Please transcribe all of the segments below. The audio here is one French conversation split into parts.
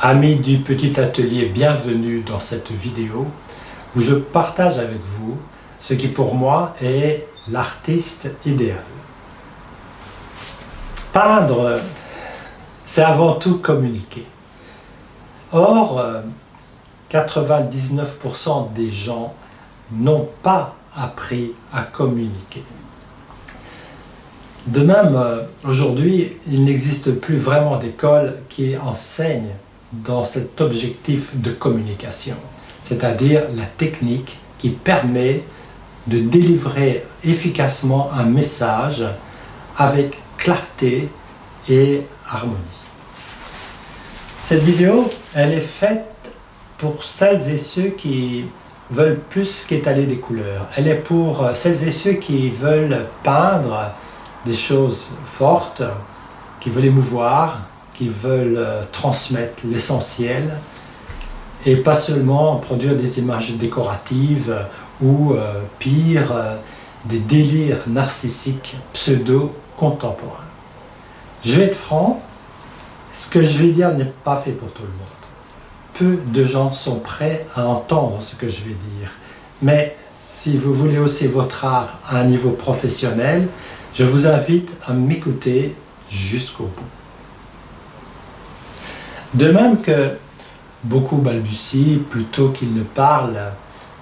Amis du petit atelier, bienvenue dans cette vidéo où je partage avec vous ce qui pour moi est l'artiste idéal. Peindre, c'est avant tout communiquer. Or, 99% des gens n'ont pas appris à communiquer. De même, aujourd'hui, il n'existe plus vraiment d'école qui enseigne dans cet objectif de communication, c'est-à-dire la technique qui permet de délivrer efficacement un message avec clarté et harmonie. Cette vidéo, elle est faite pour celles et ceux qui veulent plus qu'étaler des couleurs. Elle est pour celles et ceux qui veulent peindre des choses fortes, qui veulent émouvoir, qui veulent transmettre l'essentiel et pas seulement produire des images décoratives ou pire, des délires narcissiques pseudo-contemporains. Je vais être franc, ce que je vais dire n'est pas fait pour tout le monde. Peu de gens sont prêts à entendre ce que je vais dire, mais si vous voulez hausser votre art à un niveau professionnel, je vous invite à m'écouter jusqu'au bout. De même que beaucoup balbutient plutôt qu'ils ne parlent,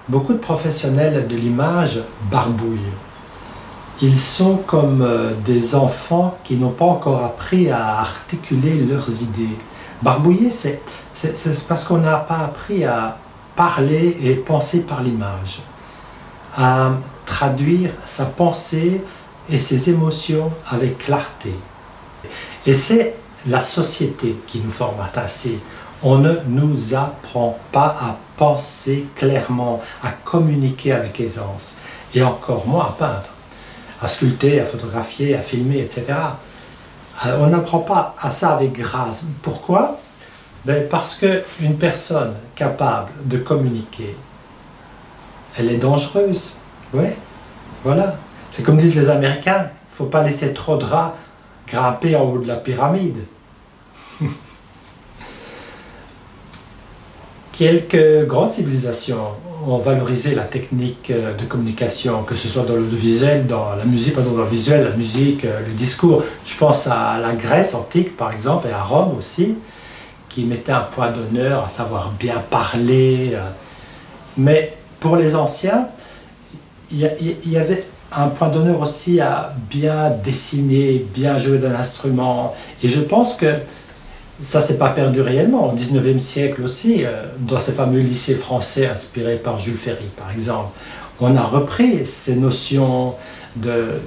beaucoup de professionnels de l'image barbouillent. Ils sont comme des enfants qui n'ont pas encore appris à articuler leurs idées. Barbouiller, c'est parce qu'on n'a pas appris à parler et penser par l'image, à traduire sa pensée et ses émotions avec clarté. Et c'est la société qui nous formate ainsi. On ne nous apprend pas à penser clairement, à communiquer avec aisance, et encore moins à peindre, à sculpter, à photographier, à filmer, etc. On n'apprend pas à ça avec grâce. Pourquoi? Parce qu'une personne capable de communiquer, elle est dangereuse. Oui, voilà. C'est comme disent les Américains, il ne faut pas laisser trop de rats grimper en haut de la pyramide. Quelques grandes civilisations ont valorisé la technique de communication, que ce soit dans l'audiovisuel, dans la musique, dans le visuel, la musique, le discours. Je pense à la Grèce antique, par exemple, et à Rome aussi, qui mettait un point d'honneur à savoir bien parler. Mais pour les anciens, il y avait un point d'honneur aussi à bien dessiner, bien jouer d'un instrument. Et je pense que ça ne s'est pas perdu réellement. Au XIXe siècle aussi, dans ces fameux lycées français inspirés par Jules Ferry, par exemple, on a repris ces notions de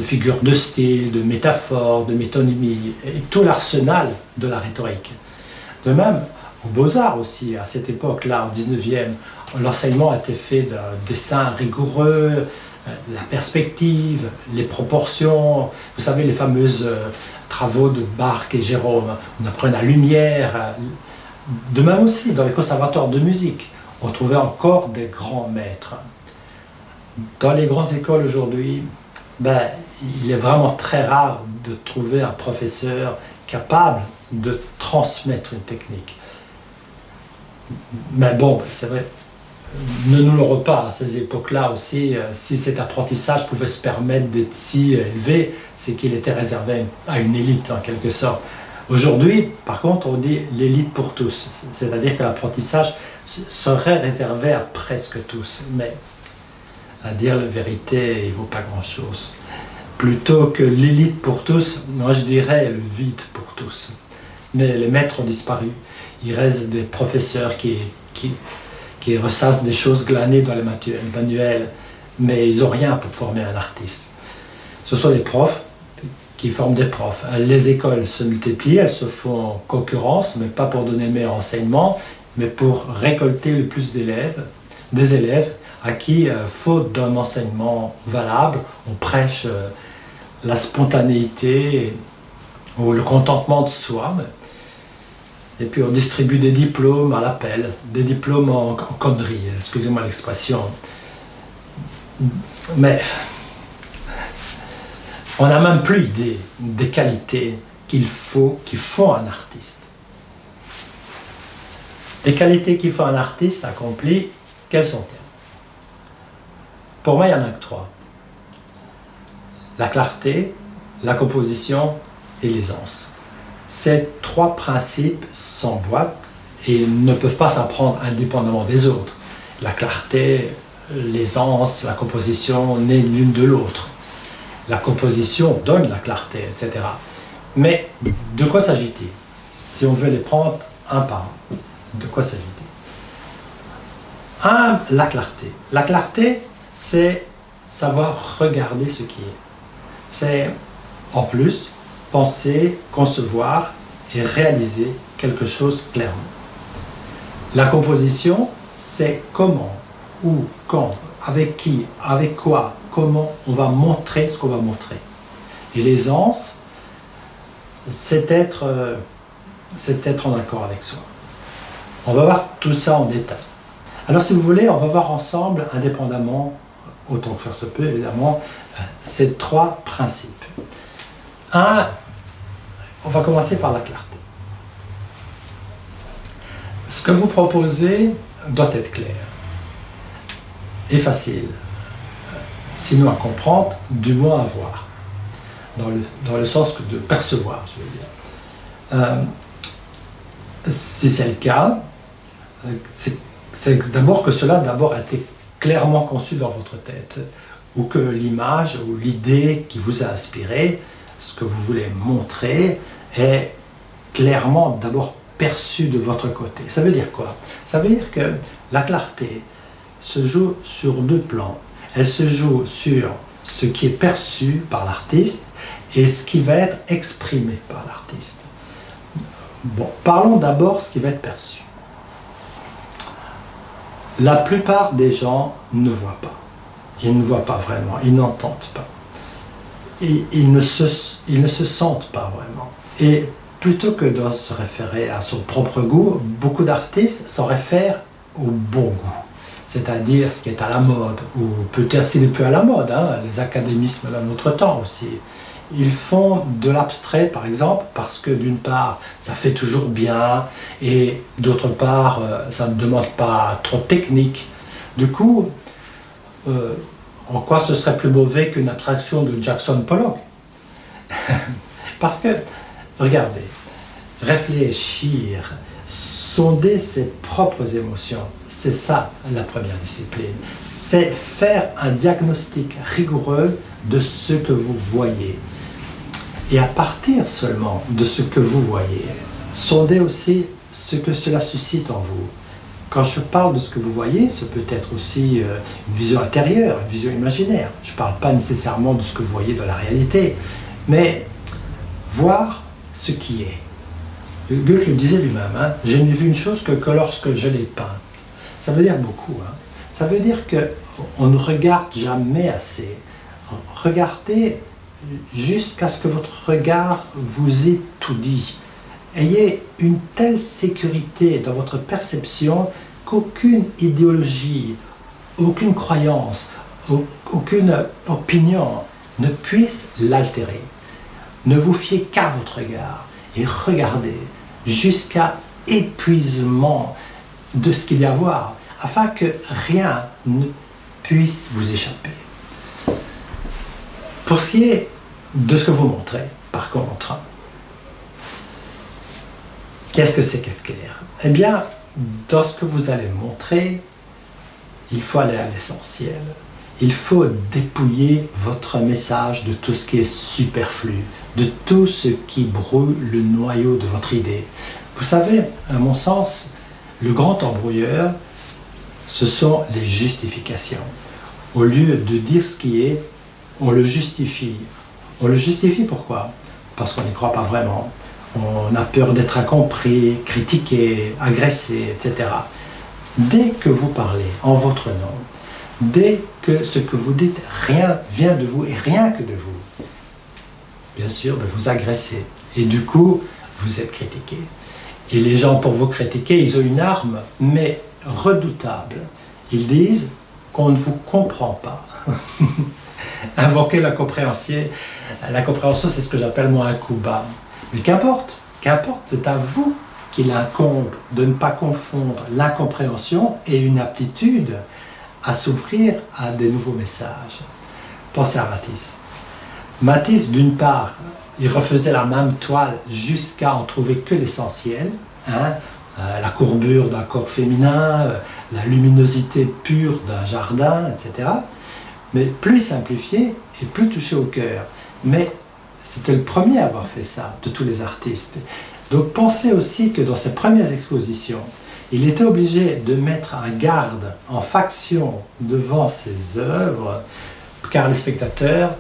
figures de style, de métaphore, de métonymie, et tout l'arsenal de la rhétorique. De même, aux Beaux-Arts aussi, à cette époque-là, au XIXe, l'enseignement était fait d'un dessin rigoureux, la perspective, les proportions, vous savez les fameuses travaux de Bach et Gérôme, on apprenait la lumière. De même aussi, dans les conservatoires de musique, on trouvait encore des grands maîtres. Dans les grandes écoles aujourd'hui, il est vraiment très rare de trouver un professeur capable de transmettre une technique. Mais bon, c'est vrai, ne nous l'aurons pas à ces époques-là aussi, si cet apprentissage pouvait se permettre d'être si élevé, c'est qu'il était réservé à une élite en quelque sorte. Aujourd'hui, par contre, on dit l'élite pour tous, c'est-à-dire que l'apprentissage serait réservé à presque tous, mais à dire la vérité, il ne vaut pas grand-chose. Plutôt que l'élite pour tous, moi je dirais le vide pour tous. Mais les maîtres ont disparu, il reste des professeurs qui ressassent des choses glanées dans les manuels, mais ils n'ont rien pour former un artiste. Ce sont des profs qui forment des profs. Les écoles se multiplient, elles se font concurrence, mais pas pour donner meilleur enseignement, mais pour récolter le plus d'élèves, des élèves à qui, faute d'un enseignement valable, on prêche la spontanéité ou le contentement de soi. Et puis on distribue des diplômes à l'appel, des diplômes en conneries, excusez-moi l'expression. Mais on n'a même plus idée des qualités qui font un artiste. Les qualités qui font un artiste accompli, quelles sont-elles? Pour moi, il y en a que 3. La clarté, la composition et l'aisance. Ces 3 principes s'emboîtent et ne peuvent pas s'apprendre indépendamment des autres. La clarté, l'aisance, la composition n'est l'une de l'autre. La composition donne la clarté, etc. Mais de quoi s'agit-il? Si on veut les prendre un par un, de quoi s'agit-il? La clarté. La clarté, c'est savoir regarder ce qui est. C'est, en plus, penser, concevoir et réaliser quelque chose clairement. La composition, c'est comment, où, quand, avec qui, avec quoi, comment on va montrer ce qu'on va montrer. Et l'aisance, c'est être en accord avec soi. On va voir tout ça en détail. Alors si vous voulez, on va voir ensemble, indépendamment, autant que faire se peut évidemment, ces 3 principes. On va commencer par la clarté. Ce que vous proposez doit être clair et facile, sinon à comprendre, du moins à voir, dans le sens de percevoir, je veux dire. Si c'est le cas, c'est d'abord que cela a été clairement conçu dans votre tête, ou que l'image ou l'idée qui vous a inspiré, ce que vous voulez montrer, est clairement d'abord perçue de votre côté. Ça veut dire quoi? Ça veut dire que la clarté se joue sur 2 plans. Elle se joue sur ce qui est perçu par l'artiste et ce qui va être exprimé par l'artiste. Bon, parlons d'abord de ce qui va être perçu. La plupart des gens ne voient pas. Ils ne voient pas vraiment, ils n'entendent pas. Et ils ne se sentent pas vraiment. Et plutôt que de se référer à son propre goût, beaucoup d'artistes s'en réfèrent au bon goût. C'est-à-dire ce qui est à la mode, ou peut-être ce qui n'est plus à la mode, les académismes de notre temps aussi. Ils font de l'abstrait, par exemple, parce que d'une part, ça fait toujours bien, et d'autre part, ça ne demande pas trop de technique. Du coup, en quoi ce serait plus mauvais qu'une abstraction de Jackson Pollock? Parce que, regardez, réfléchir, sonder ses propres émotions, c'est ça la première discipline. C'est faire un diagnostic rigoureux de ce que vous voyez. Et à partir seulement de ce que vous voyez, sondez aussi ce que cela suscite en vous. Quand je parle de ce que vous voyez, ce peut être aussi une vision intérieure, une vision imaginaire. Je ne parle pas nécessairement de ce que vous voyez dans la réalité, mais voir ce qui est. Goethe le disait lui-même, je n'ai vu une chose que lorsque je l'ai peinte. Ça veut dire beaucoup. Ça veut dire qu'on ne regarde jamais assez. Regardez jusqu'à ce que votre regard vous ait tout dit. Ayez une telle sécurité dans votre perception qu'aucune idéologie, aucune croyance, aucune opinion ne puisse l'altérer. Ne vous fiez qu'à votre regard et regardez jusqu'à épuisement de ce qu'il y a à voir, afin que rien ne puisse vous échapper. Pour ce qui est de ce que vous montrez, par contre, qu'est-ce que c'est qu'être clair? Eh bien, dans ce que vous allez montrer, il faut aller à l'essentiel. Il faut dépouiller votre message de tout ce qui est superflu, de tout ce qui brouille le noyau de votre idée. Vous savez, à mon sens, le grand embrouilleur, ce sont les justifications. Au lieu de dire ce qui est, on le justifie. On le justifie pourquoi? Parce qu'on n'y croit pas vraiment. On a peur d'être incompris, critiqué, agressé, etc. Dès que vous parlez en votre nom, dès que ce que vous dites, rien vient de vous et rien que de vous, bien sûr, vous agressez. Et du coup, vous êtes critiqué. Et les gens, pour vous critiquer, ils ont une arme, mais redoutable. Ils disent qu'on ne vous comprend pas. Invoquer la compréhension, c'est ce que j'appelle moi un coup bas. Mais qu'importe, c'est à vous qu'il incombe de ne pas confondre l'incompréhension et une aptitude à s'ouvrir à des nouveaux messages. Pensez à Matisse. Matisse, d'une part, il refaisait la même toile jusqu'à en trouver que l'essentiel, hein, la courbure d'un corps féminin, la luminosité pure d'un jardin, etc. Mais plus simplifié et plus touché au cœur. Mais c'était le premier à avoir fait ça, de tous les artistes. Donc pensez aussi que dans ses premières expositions, il était obligé de mettre un garde en faction devant ses œuvres, car les spectateurs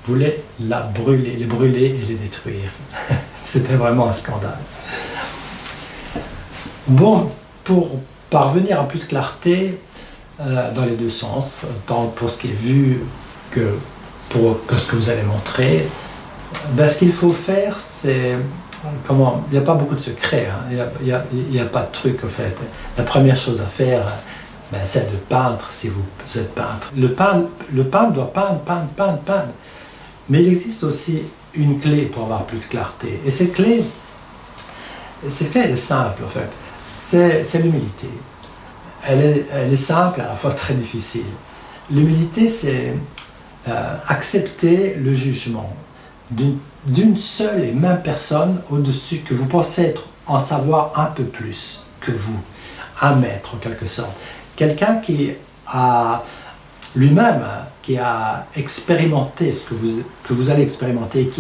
voulaient les brûler et les détruire. C'était vraiment un scandale. Bon, pour parvenir à plus de clarté dans les deux sens, tant pour ce qui est vu que pour ce que vous allez montrer, ben, ce qu'il faut faire, c'est... Comment, il n'y a pas beaucoup de secrets, hein. Il n'y a pas de truc en fait. La première chose à faire, ben, c'est de peindre si vous êtes peintre. Le peintre doit peindre. Mais il existe aussi une clé pour avoir plus de clarté. Et cette clé elle est simple en fait. C'est l'humilité. Elle est simple, à la fois très difficile. L'humilité, c'est accepter le jugement d'une seule et même personne au-dessus, que vous pensez en savoir un peu plus que vous, un maître en quelque sorte. Quelqu'un qui a lui-même, qui a expérimenté ce que vous allez expérimenter,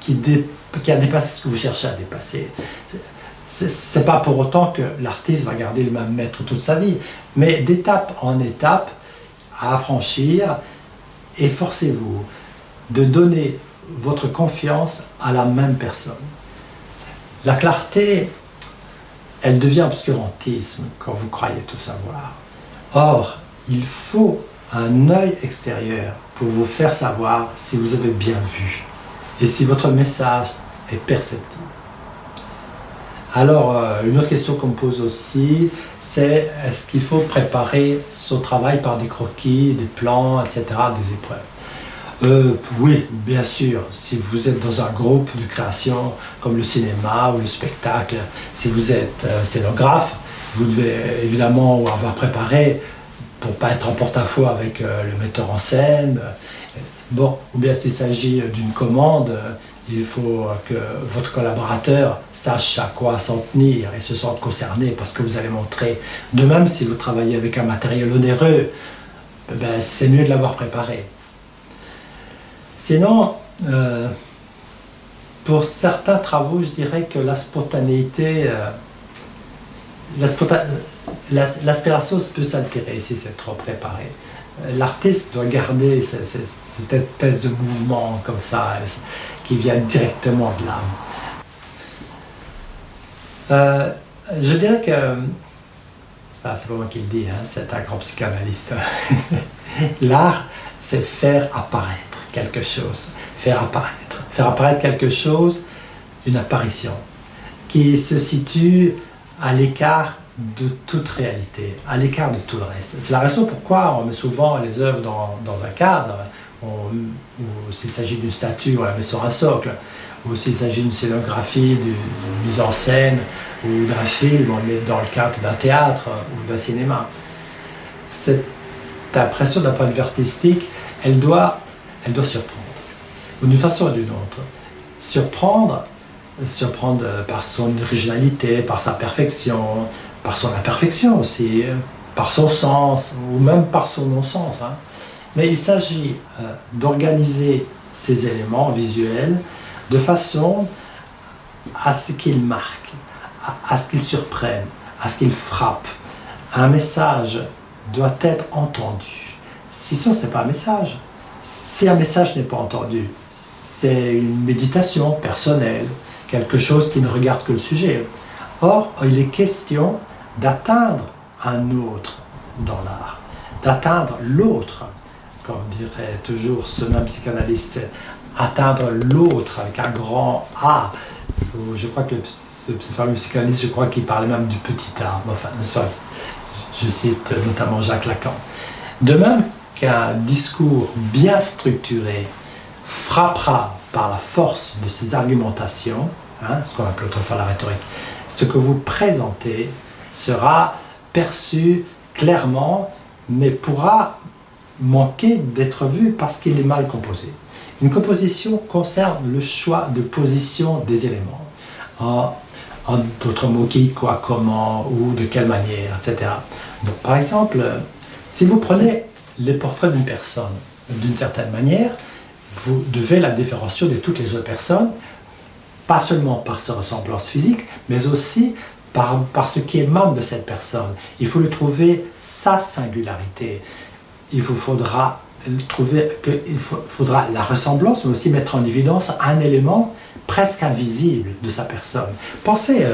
qui a dépassé ce que vous cherchez à dépasser. C'est pas pour autant que l'artiste va garder le même maître toute sa vie, mais d'étape en étape à franchir, efforcez-vous de donner votre confiance à la même personne. La clarté, elle devient obscurantisme quand vous croyez tout savoir. Or, il faut un œil extérieur pour vous faire savoir si vous avez bien vu et si votre message est perceptible. Alors, une autre question qu'on me pose aussi, c'est est-ce qu'il faut préparer son travail par des croquis, des plans, etc., des épreuves? Oui, bien sûr. Si vous êtes dans un groupe de création comme le cinéma ou le spectacle, si vous êtes scénographe, vous devez évidemment avoir préparé pour ne pas être en porte-à-faux avec le metteur en scène. Bon, ou bien s'il s'agit d'une commande, il faut que votre collaborateur sache à quoi s'en tenir et se sente concerné parce que vous allez montrer. De même, si vous travaillez avec un matériel onéreux, ben, c'est mieux de l'avoir préparé. Sinon, pour certains travaux, je dirais que la spontanéité, l'aspiration peut s'altérer si c'est trop préparé. L'artiste doit garder cette espèce de mouvement comme ça, qui vient directement de l'âme. Je dirais que, c'est pas moi qui le dis, hein, c'est un grand psychanalyste. L'art, c'est faire apparaître quelque chose, faire apparaître quelque chose, une apparition, qui se situe à l'écart de toute réalité, à l'écart de tout le reste. C'est la raison pourquoi on met souvent les œuvres dans un cadre, ou s'il s'agit d'une statue, on la met sur un socle, ou s'il s'agit d'une scénographie, d'une mise en scène, ou d'un film, on le met dans le cadre d'un théâtre ou d'un cinéma. Cette impression d'un point de vue artistique, elle doit surprendre, ou d'une façon ou d'une autre. Surprendre par son originalité, par sa perfection, par son imperfection aussi, par son sens, ou même par son non-sens. Hein. Mais il s'agit d'organiser ces éléments visuels de façon à ce qu'ils marquent, à ce qu'ils surprennent, à ce qu'ils frappent. Un message doit être entendu. Sinon, ce n'est pas un message. Si un message n'est pas entendu, c'est une méditation personnelle, quelque chose qui ne regarde que le sujet. Or, il est question d'atteindre un autre dans l'art, d'atteindre l'autre, comme dirait toujours ce même psychanalyste, atteindre l'autre avec un grand A. Je crois que ce fameux psychanalyste, je crois qu'il parlait même du petit A. Enfin, je cite notamment Jacques Lacan. De même qu'un discours bien structuré frappera par la force de ses argumentations, hein, ce qu'on appelle autrefois la rhétorique, ce que vous présentez sera perçu clairement, mais pourra manquer d'être vu parce qu'il est mal composé. Une composition concerne le choix de position des éléments. En d'autres mots, qui, quoi, comment, où, de quelle manière, etc. Donc, par exemple, si vous prenez les portraits d'une personne d'une certaine manière, vous devez la différencier de toutes les autres personnes, pas seulement par sa ressemblance physique, mais aussi par ce qui émane de cette personne. Il faut lui trouver sa singularité. Il faudra la ressemblance, mais aussi mettre en évidence un élément presque invisible de sa personne. Pensez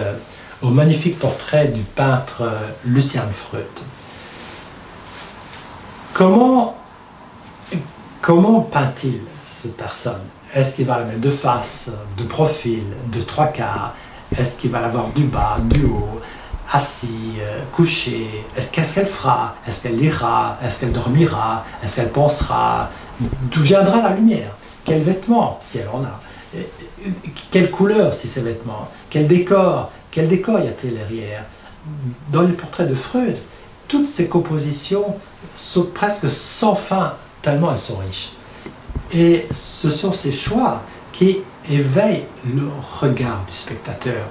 au magnifique portrait du peintre Lucian Freud. Comment peint-il cette personne? Est-ce qu'il va la mettre de face, de profil, de trois quarts? Est-ce qu'il va l'avoir du bas, du haut, assis, couché? Qu'est-ce qu'elle fera? Est-ce qu'elle lira? Est-ce qu'elle dormira? Est-ce qu'elle pensera? D'où viendra la lumière? Quels vêtements, si elle en a? Quelle couleur, si ces vêtements? Quel décor y a-t-il derrière? Dans les portraits de Freud, toutes ces compositions sont presque sans fin, tellement elles sont riches. Et ce sont ces choix qui éveillent le regard du spectateur.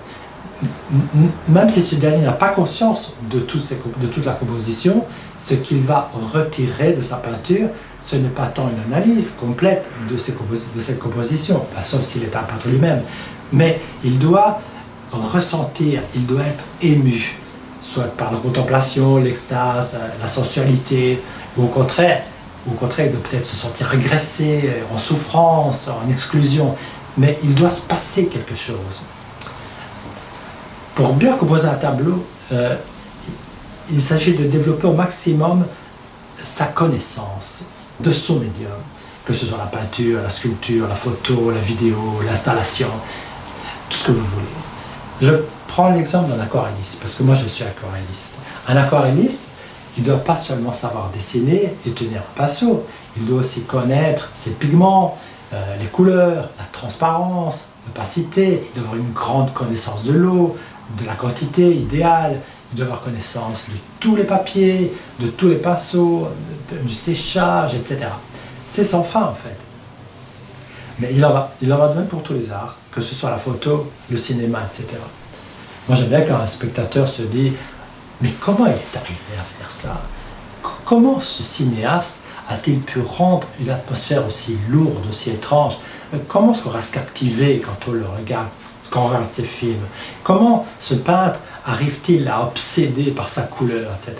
Même si ce dernier n'a pas conscience de toute la composition, ce qu'il va retirer de sa peinture, ce n'est pas tant une analyse complète de cette composition, sauf s'il est un peintre lui-même, mais il doit ressentir, il doit être ému, soit par la contemplation, l'extase, la sensualité, ou au contraire, il doit peut-être se sentir agressé, en souffrance, en exclusion, mais il doit se passer quelque chose. Pour bien composer un tableau, il s'agit de développer au maximum sa connaissance de son médium, que ce soit la peinture, la sculpture, la photo, la vidéo, l'installation, tout ce que vous voulez. Je prends l'exemple d'un aquarelliste, parce que moi je suis aquarelliste. Un aquarelliste, il ne doit pas seulement savoir dessiner et tenir un pinceau, il doit aussi connaître ses pigments, les couleurs, la transparence, l'opacité, il doit avoir une grande connaissance de l'eau, de la quantité idéale, il doit avoir connaissance de tous les papiers, de tous les pinceaux, du séchage, etc. C'est sans fin en fait. Mais il en va de même pour tous les arts, que ce soit la photo, le cinéma, etc. Moi j'aime bien quand un spectateur se dit « Mais comment il est arrivé à faire ça? Comment ce cinéaste a-t-il pu rendre une atmosphère aussi lourde, aussi étrange? Comment est-ce qu'on reste captivé quand on le regarde, quand on regarde ses films? Comment ce peintre arrive-t-il à obséder par sa couleur, etc. »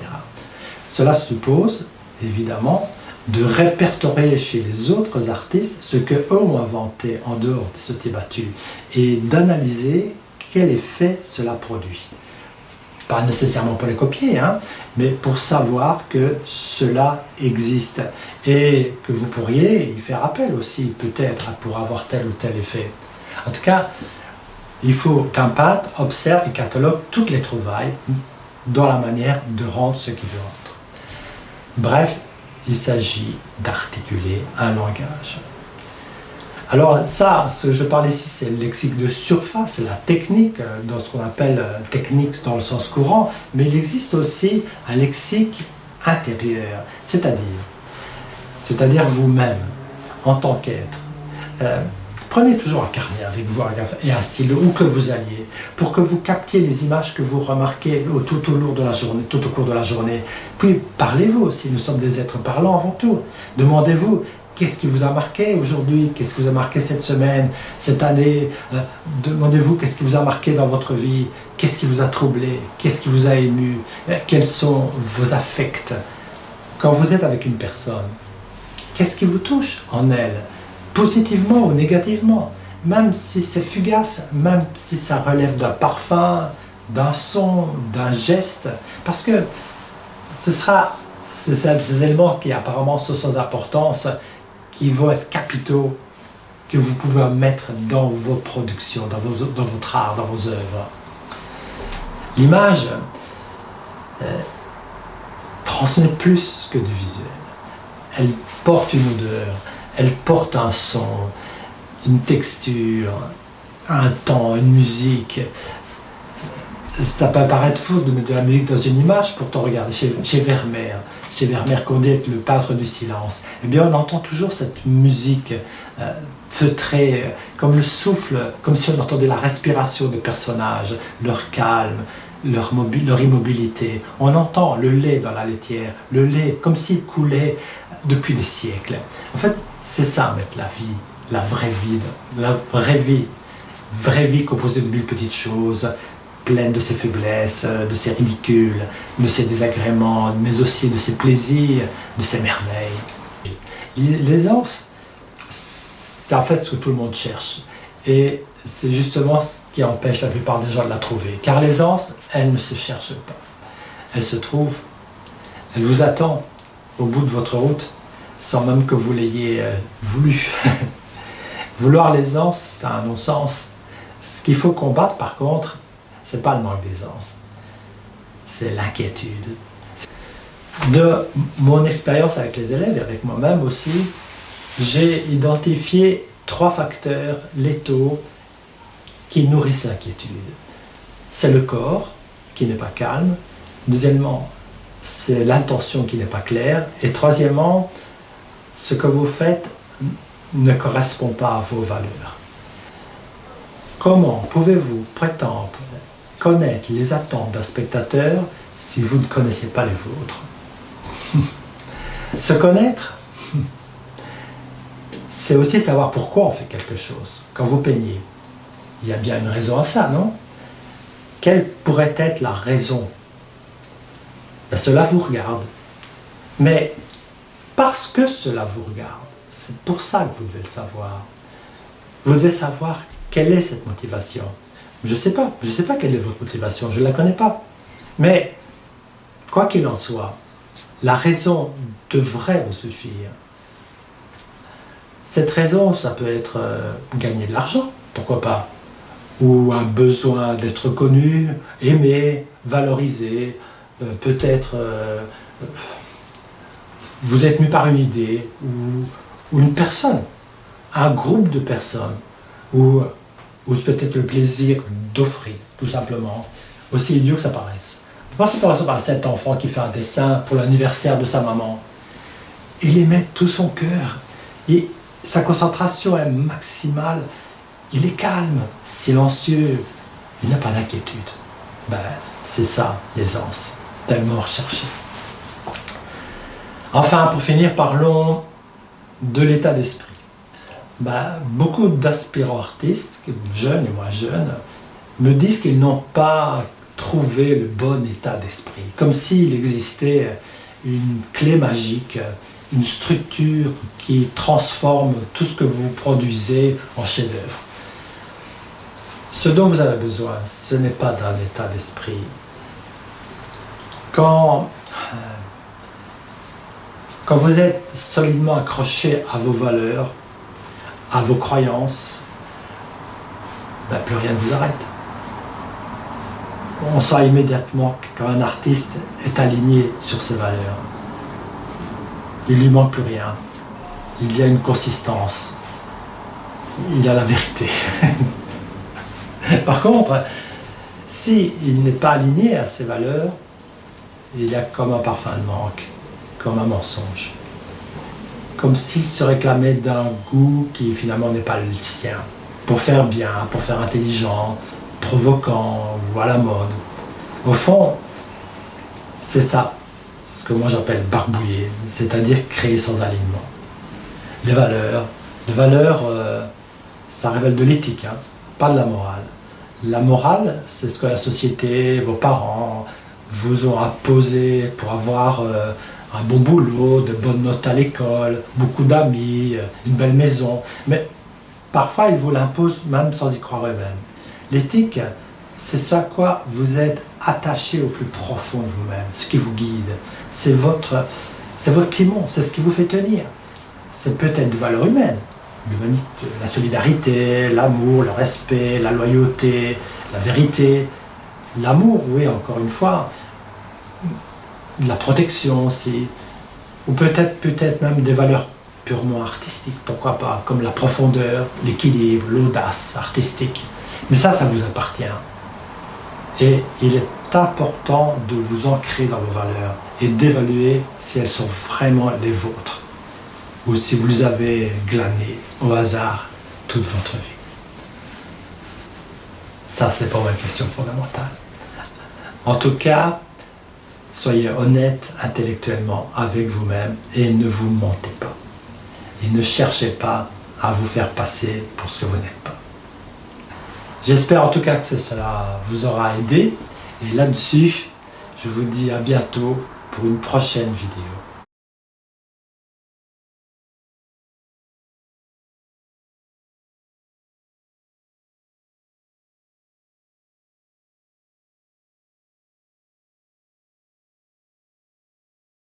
Cela suppose, évidemment, de répertorier chez les autres artistes ce qu'eux ont inventé en dehors des sentiers battus et d'analyser quel effet cela produit. Pas nécessairement pour les copier, mais pour savoir que cela existe et que vous pourriez y faire appel aussi peut-être pour avoir tel ou tel effet. En tout cas, il faut qu'un peintre observe et catalogue toutes les trouvailles dans la manière de rendre ce qu'il veut rendre. Bref, il s'agit d'articuler un langage. Alors ça, ce que je parle ici, c'est le lexique de surface, la technique, dans ce qu'on appelle technique dans le sens courant, mais il existe aussi un lexique intérieur, c'est-à-dire vous-même, en tant qu'être. Prenez toujours un carnet avec vous et un stylo, où que vous alliez, pour que vous captiez les images que vous remarquez tout au cours de la journée. Puis parlez-vous aussi, nous sommes des êtres parlants avant tout. Demandez-vous, qu'est-ce qui vous a marqué aujourd'hui? Qu'est-ce qui vous a marqué cette semaine, cette année? Demandez-vous qu'est-ce qui vous a marqué dans votre vie? Qu'est-ce qui vous a troublé? Qu'est-ce qui vous a ému? Quels sont vos affects? Quand vous êtes avec une personne, qu'est-ce qui vous touche en elle? Positivement ou négativement? Même si c'est fugace, même si ça relève d'un parfum, d'un son, d'un geste, parce que ce sera ces éléments qui apparemment sont sans importance, qui vont être capitaux, que vous pouvez mettre dans vos productions, dans votre art, dans vos œuvres. L'image transmet plus que du visuel. Elle porte une odeur, elle porte un son, une texture, un temps, une musique. ça peut paraître fou de mettre de la musique dans une image, pourtant regardez, chez Vermeer Condé, le peintre du silence, eh bien on entend toujours cette musique feutrée, comme le souffle, comme si on entendait la respiration des personnages, leur calme, leur immobilité. On entend le lait dans la laitière, le lait comme s'il coulait depuis des siècles. En fait, c'est ça, mettre la vie, la vraie vie composée de mille petites choses, pleine de ses faiblesses, de ses ridicules, de ses désagréments, mais aussi de ses plaisirs, de ses merveilles. L'aisance, c'est en fait ce que tout le monde cherche. Et c'est justement ce qui empêche la plupart des gens de la trouver. Car l'aisance, elle ne se cherche pas. Elle se trouve, elle vous attend au bout de votre route, sans même que vous l'ayez voulu. Vouloir l'aisance, c'est un non-sens. Ce qu'il faut combattre, par contre, c'est pas le manque d'aisance, c'est l'inquiétude. De mon expérience avec les élèves et avec moi-même aussi, j'ai identifié 3 facteurs létaux qui nourrissent l'inquiétude. C'est le corps qui n'est pas calme, deuxièmement, c'est l'intention qui n'est pas claire, et troisièmement, ce que vous faites ne correspond pas à vos valeurs. Comment pouvez-vous prétendre connaître les attentes d'un spectateur si vous ne connaissez pas les vôtres? Se connaître, c'est aussi savoir pourquoi on fait quelque chose. Quand vous peignez, il y a bien une raison à ça, non? Quelle pourrait être la raison? Ben, cela vous regarde. Mais parce que cela vous regarde, c'est pour ça que vous devez le savoir. Vous devez savoir quelle est cette motivation. Je ne sais pas quelle est votre motivation, je ne la connais pas. Mais, quoi qu'il en soit, la raison devrait vous suffire. Cette raison, ça peut être gagner de l'argent, pourquoi pas, ou un besoin d'être connu, aimé, valorisé, peut-être vous êtes mu par une idée, ou une personne, un groupe de personnes, ou peut-être le plaisir d'offrir, tout simplement, aussi idiot que ça paraisse. Pensez par exemple à cet enfant qui fait un dessin pour l'anniversaire de sa maman. Il y met tout son cœur, et sa concentration est maximale, il est calme, silencieux, il n'a pas d'inquiétude. Ben, c'est ça, l'aisance, tellement recherchée. Enfin, pour finir, parlons de l'état d'esprit. Ben, beaucoup d'aspirants artistes, jeunes et moins jeunes, me disent qu'ils n'ont pas trouvé le bon état d'esprit, comme s'il existait une clé magique, une structure qui transforme tout ce que vous produisez en chef-d'œuvre. Ce dont vous avez besoin, ce n'est pas d'un état d'esprit. Quand vous êtes solidement accroché à vos valeurs, à vos croyances, ben, plus rien ne vous arrête. On sent immédiatement quand un artiste est aligné sur ses valeurs. Il ne lui manque plus rien. Il y a une consistance. Il a la vérité. Par contre, s'il n'est pas aligné à ses valeurs, il y a comme un parfum de manque, comme un mensonge. Comme s'il se réclamait d'un goût qui finalement n'est pas le sien. Pour faire bien, pour faire intelligent, provoquant ou à la mode. Au fond, c'est ça, ce que moi j'appelle barbouiller, c'est-à-dire créer sans alignement. Les valeurs, ça révèle de l'éthique, hein, pas de la morale. La morale, c'est ce que la société, vos parents vous ont imposé pour avoir un bon boulot, de bonnes notes à l'école, beaucoup d'amis, une belle maison. Mais parfois, ils vous l'imposent même sans y croire eux-mêmes. L'éthique, c'est ce à quoi vous êtes attaché au plus profond de vous-même, ce qui vous guide. C'est votre timon, c'est ce qui vous fait tenir. C'est peut-être des valeurs humaines, l'humanité, la solidarité, l'amour, le respect, la loyauté, la vérité. L'amour, oui, encore une fois, la protection aussi, ou peut-être même des valeurs purement artistiques, pourquoi pas, comme la profondeur, l'équilibre, l'audace artistique. Mais ça vous appartient. Et il est important de vous ancrer dans vos valeurs et d'évaluer si elles sont vraiment les vôtres ou si vous les avez glanées au hasard toute votre vie. Ça, c'est pour moi une question fondamentale. En tout cas, soyez honnête intellectuellement avec vous-même et ne vous mentez pas. Et ne cherchez pas à vous faire passer pour ce que vous n'êtes pas. J'espère en tout cas que cela vous aura aidé. Et là-dessus, je vous dis à bientôt pour une prochaine vidéo.